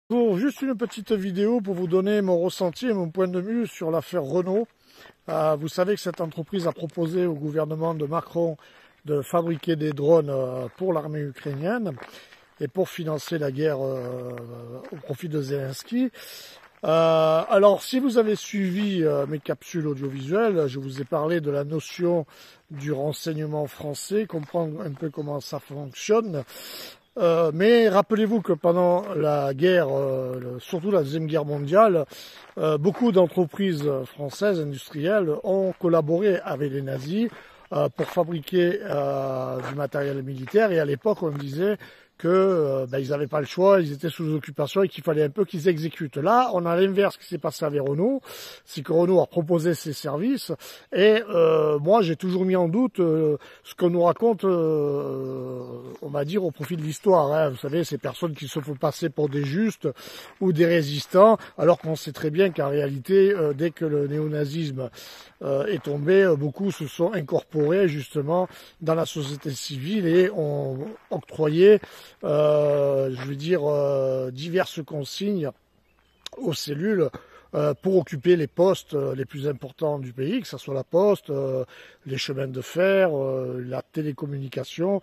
Pour juste une petite vidéo pour vous donner mon ressenti et mon point de vue sur l'affaire Renault. Vous savez que cette entreprise a proposé au gouvernement de Macron de fabriquer des drones pour l'armée ukrainienne et pour financer la guerre au profit de Zelensky. Alors, si vous avez suivi mes capsules audiovisuelles, je vous ai parlé de la notion du renseignement français, comprendre un peu comment ça fonctionne. Mais rappelez-vous que pendant la guerre, surtout la Deuxième Guerre mondiale, beaucoup d'entreprises françaises industrielles ont collaboré avec les nazis pour fabriquer du matériel militaire. Et à l'époque, on disait que ils n'avaient pas le choix, ils étaient sous occupation et qu'il fallait un peu qu'ils exécutent. Là, on a l'inverse qui s'est passé avec Renault, c'est que Renault a proposé ses services et moi j'ai toujours mis en doute ce qu'on nous raconte, on va dire au profit de l'histoire. Hein. Vous savez, ces personnes qui se font passer pour des justes ou des résistants, alors qu'on sait très bien qu'en réalité, dès que le néonazisme est tombé, beaucoup se sont incorporés justement dans la société civile et ont octroyé je veux dire, diverses consignes aux cellules pour occuper les postes les plus importants du pays, que ce soit la poste, les chemins de fer, la télécommunication,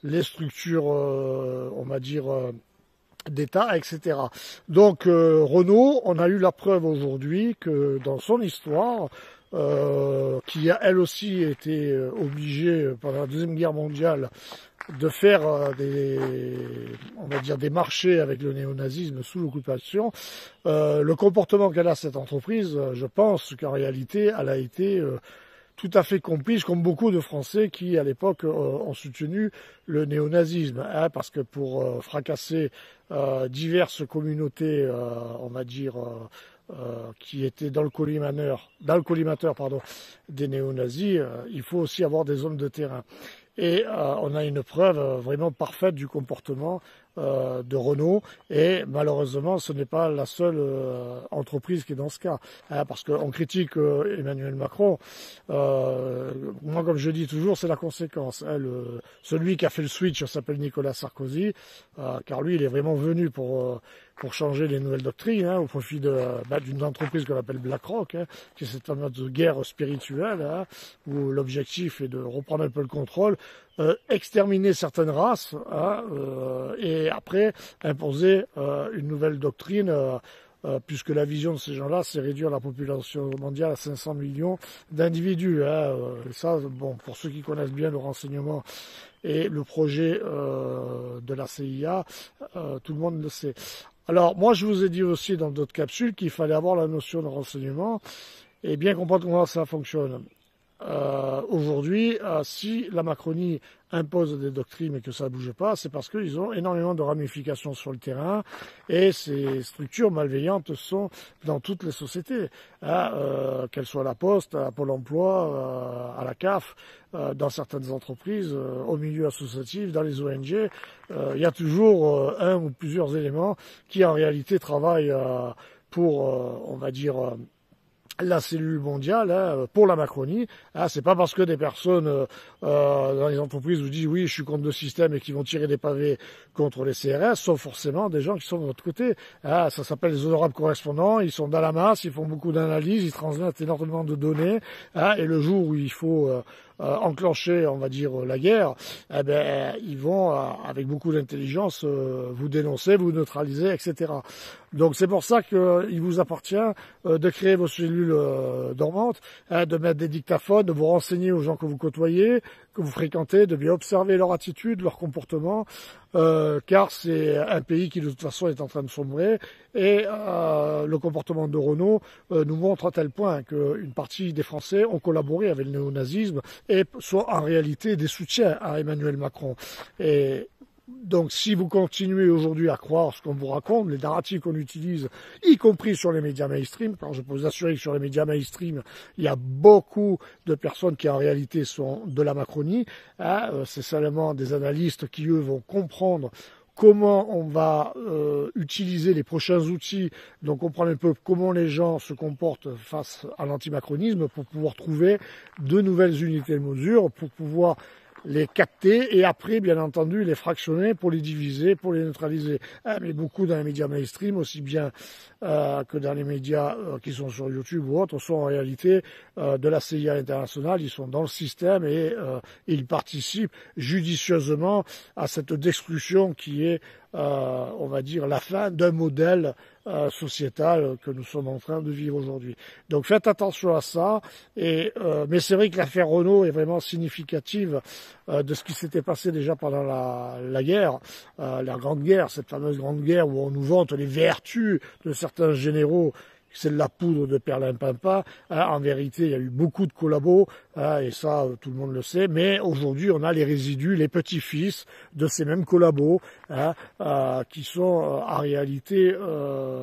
les structures, on va dire, d'État, etc. Donc Renault, on a eu la preuve aujourd'hui que dans son histoire, qui a elle aussi été obligée pendant la Deuxième Guerre mondiale de faire on va dire des marchés avec le néonazisme sous l'occupation. Le comportement qu'elle a cette entreprise, je pense qu'en réalité, elle a été tout à fait complice, comme beaucoup de Français qui, à l'époque, ont soutenu le néonazisme, hein, parce que pour fracasser diverses communautés, on va dire, qui étaient dans le collimateur des néonazis, il faut aussi avoir des hommes de terrain. Et on a une preuve vraiment parfaite du comportement de Renault. Et malheureusement, ce n'est pas la seule entreprise qui est dans ce cas. Hein, parce qu'on critique Emmanuel Macron. Moi, comme je dis toujours, c'est la conséquence. Hein, celui qui a fait le switch s'appelle Nicolas Sarkozy, car lui, il est vraiment venu pour changer les nouvelles doctrines, hein, au profit d'une entreprise qu'on appelle BlackRock, hein, qui est cette mode de guerre spirituelle, hein, où l'objectif est de reprendre un peu le contrôle, exterminer certaines races, hein, et après imposer une nouvelle doctrine, puisque la vision de ces gens-là, c'est réduire la population mondiale à 500 millions d'individus. Hein, et ça, bon, pour ceux qui connaissent bien le renseignement et le projet de la CIA, tout le monde le sait. Alors, moi, je vous ai dit aussi dans d'autres capsules qu'il fallait avoir la notion de renseignement et bien comprendre comment ça fonctionne. Aujourd'hui, si la Macronie impose des doctrines et que ça ne bouge pas, c'est parce qu'ils ont énormément de ramifications sur le terrain et ces structures malveillantes sont dans toutes les sociétés, hein, qu'elles soient à la Poste, à Pôle emploi, à la CAF, dans certaines entreprises, au milieu associatif, dans les ONG, il y a toujours un ou plusieurs éléments qui en réalité travaillent pour, on va dire, la cellule mondiale, hein, pour la Macronie. Hein, c'est pas parce que des personnes dans les entreprises vous disent oui, je suis contre le système et qui vont tirer des pavés contre les CRS, sont forcément des gens qui sont de notre côté. Hein, ça s'appelle les honorables correspondants. Ils sont dans la masse, ils font beaucoup d'analyses, ils transmettent énormément de données. Hein, et le jour où il faut enclencher, on va dire, la guerre, eh ben, ils vont, avec beaucoup d'intelligence, vous dénoncer, vous neutraliser, etc. Donc c'est pour ça qu'il vous appartient de créer vos cellules dormantes, hein, de mettre des dictaphones, de vous renseigner aux gens que vous côtoyez, que vous fréquentez, de bien observer leur attitude, leur comportement, car c'est un pays qui de toute façon est en train de sombrer et le comportement de Renault nous montre à tel point qu'une partie des Français ont collaboré avec le néonazisme et sont en réalité des soutiens à Emmanuel Macron. Et donc, si vous continuez aujourd'hui à croire ce qu'on vous raconte, les narratifs qu'on utilise, y compris sur les médias mainstream, car je peux vous assurer que sur les médias mainstream, il y a beaucoup de personnes qui en réalité sont de la Macronie, hein, c'est seulement des analystes qui, eux, vont comprendre comment on va utiliser les prochains outils, donc comprendre un peu comment les gens se comportent face à l'antimacronisme pour pouvoir trouver de nouvelles unités de mesure, pour pouvoir les capter et après, bien entendu, les fractionner pour les diviser, pour les neutraliser. Mais beaucoup dans les médias mainstream, aussi bien que dans les médias qui sont sur YouTube ou autres, sont en réalité de la CIA internationale. Ils sont dans le système et ils participent judicieusement à cette destruction qui est, on va dire, la fin d'un modèle sociétal que nous sommes en train de vivre aujourd'hui. Donc faites attention à ça. Mais c'est vrai que l'affaire Renault est vraiment significative de ce qui s'était passé déjà pendant la guerre, la Grande Guerre, cette fameuse Grande Guerre où on nous vante les vertus de certains généraux. C'est de la poudre de perlimpinpin. En vérité, il y a eu beaucoup de collabos, et ça, tout le monde le sait. Mais aujourd'hui, on a les résidus, les petits-fils de ces mêmes collabos, qui sont en réalité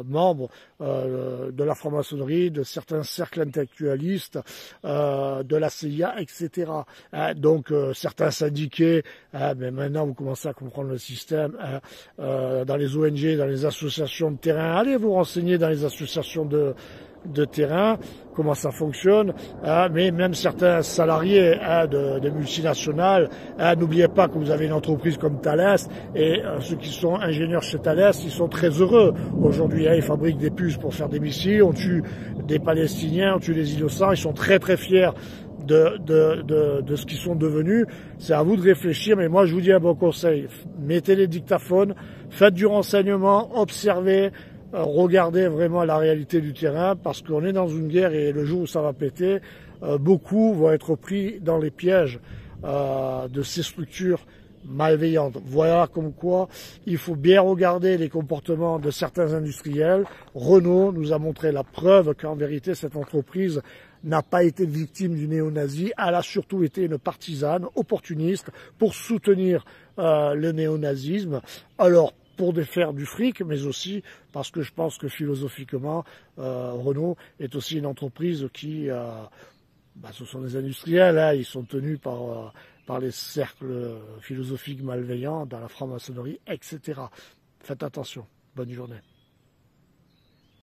membres de la franc-maçonnerie, de certains cercles intellectualistes, de la CIA, etc. Donc, certains syndiqués, mais maintenant, vous commencez à comprendre le système, dans les ONG, dans les associations de terrain. Allez vous renseigner dans les associations de terrain, comment ça fonctionne, mais même certains salariés de multinationales, n'oubliez pas que vous avez une entreprise comme Thales, et ceux qui sont ingénieurs chez Thales, ils sont très heureux. Aujourd'hui, ils fabriquent des puces pour faire des missiles, on tue des Palestiniens, on tue des innocents, ils sont très très fiers de ce qu'ils sont devenus. C'est à vous de réfléchir, mais moi je vous dis un bon conseil, mettez les dictaphones, faites du renseignement, observez, regardez vraiment la réalité du terrain, parce qu'on est dans une guerre et le jour où ça va péter, beaucoup vont être pris dans les pièges de ces structures malveillantes. Voilà comme quoi il faut bien regarder les comportements de certains industriels. Renault nous a montré la preuve qu'en vérité cette entreprise n'a pas été victime du néo-nazi, elle a surtout été une partisane opportuniste pour soutenir le néonazisme. Alors, pour faire du fric, mais aussi parce que je pense que philosophiquement, Renault est aussi une entreprise qui, ce sont des industriels, ils sont tenus par les cercles philosophiques malveillants dans la franc-maçonnerie, etc. Faites attention. Bonne journée.